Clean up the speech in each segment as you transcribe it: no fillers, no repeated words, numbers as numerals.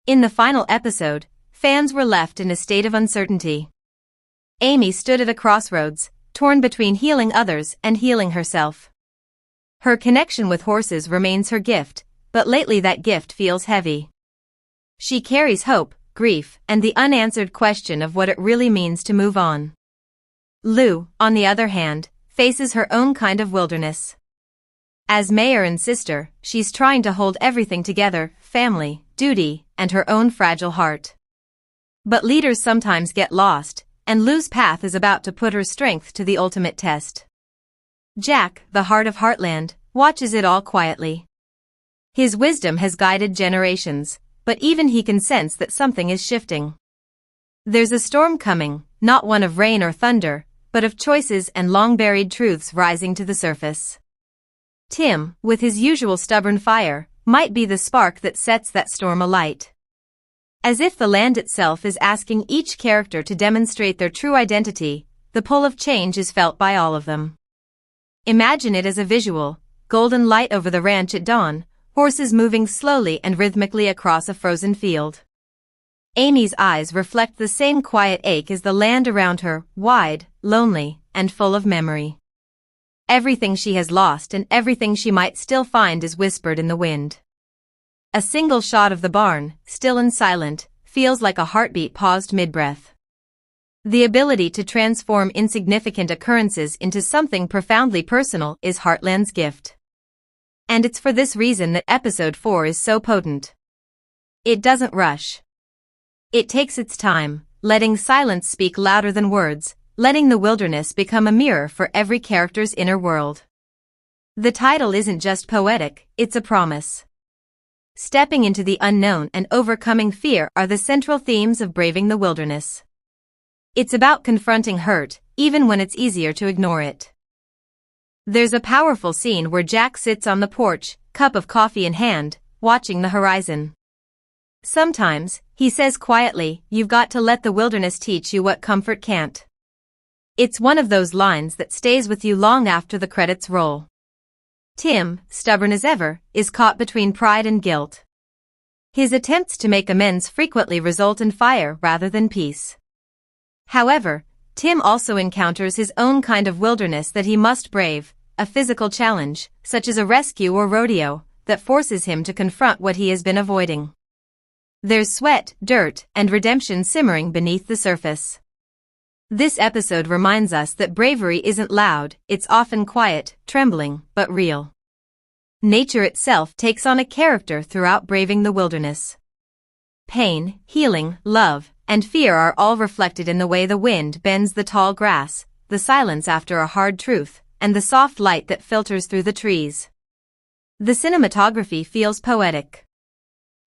In the final episode, fans were left in a state of uncertainty. Amy stood at a crossroads, torn between healing others and healing herself. Her connection with horses remains her gift, but lately that gift feels heavy. She carries hope, grief, and the unanswered question of what it really means to move on. Lou, on the other hand, faces her own kind of wilderness. As mayor and sister, she's trying to hold everything together: family, duty, and her own fragile heart. But leaders sometimes get lost, and Lou's path is about to put her strength to the ultimate test. Jack, the heart of Heartland, watches it all quietly. His wisdom has guided generations, but even he can sense that something is shifting. There's a storm coming, not one of rain or thunder, but of choices and long-buried truths rising to the surface. Tim, with his usual stubborn fire, might be the spark that sets that storm alight. As if the land itself is asking each character to demonstrate their true identity, the pull of change is felt by all of them. Imagine it as a visual: golden light over the ranch at dawn, horses moving slowly and rhythmically across a frozen field. Amy's eyes reflect the same quiet ache as the land around her: wide, lonely, and full of memory. Everything she has lost and everything she might still find is whispered in the wind. A single shot of the barn, still and silent, feels like a heartbeat paused mid-breath. The ability to transform insignificant occurrences into something profoundly personal is Heartland's gift. And it's for this reason that Episode 4 is so potent. It doesn't rush. It takes its time, letting silence speak louder than words, letting the wilderness become a mirror for every character's inner world. The title isn't just poetic, it's a promise. Stepping into the unknown and overcoming fear are the central themes of Braving the Wilderness. It's about confronting hurt, even when it's easier to ignore it. There's a powerful scene where Jack sits on the porch, cup of coffee in hand, watching the horizon. Sometimes, he says quietly, "You've got to let the wilderness teach you what comfort can't." It's one of those lines that stays with you long after the credits roll. Tim, stubborn as ever, is caught between pride and guilt. His attempts to make amends frequently result in fire rather than peace. However, Tim also encounters his own kind of wilderness that he must brave, a physical challenge, such as a rescue or rodeo, that forces him to confront what he has been avoiding. There's sweat, dirt, and redemption simmering beneath the surface. This episode reminds us that bravery isn't loud, it's often quiet, trembling, but real. Nature itself takes on a character throughout Braving the Wilderness. Pain, healing, love, and fear are all reflected in the way the wind bends the tall grass, the silence after a hard truth, and the soft light that filters through the trees. The cinematography feels poetic.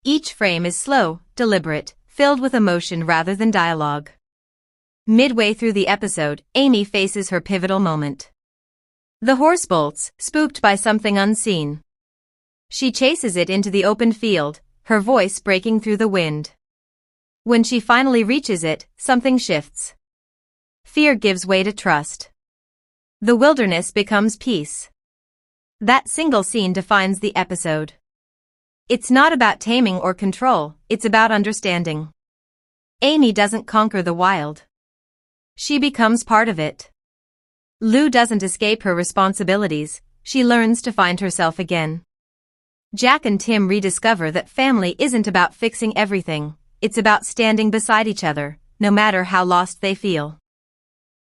Each frame is slow, deliberate, filled with emotion rather than dialogue. Midway through the episode, Amy faces her pivotal moment. The horse bolts, spooked by something unseen. She chases it into the open field, her voice breaking through the wind. When she finally reaches it, something shifts. Fear gives way to trust. The wilderness becomes peace. That single scene defines the episode. It's not about taming or control, it's about understanding. Amy doesn't conquer the wild. She becomes part of it. Lou doesn't escape her responsibilities, she learns to find herself again. Jack and Tim rediscover that family isn't about fixing everything, it's about standing beside each other, no matter how lost they feel.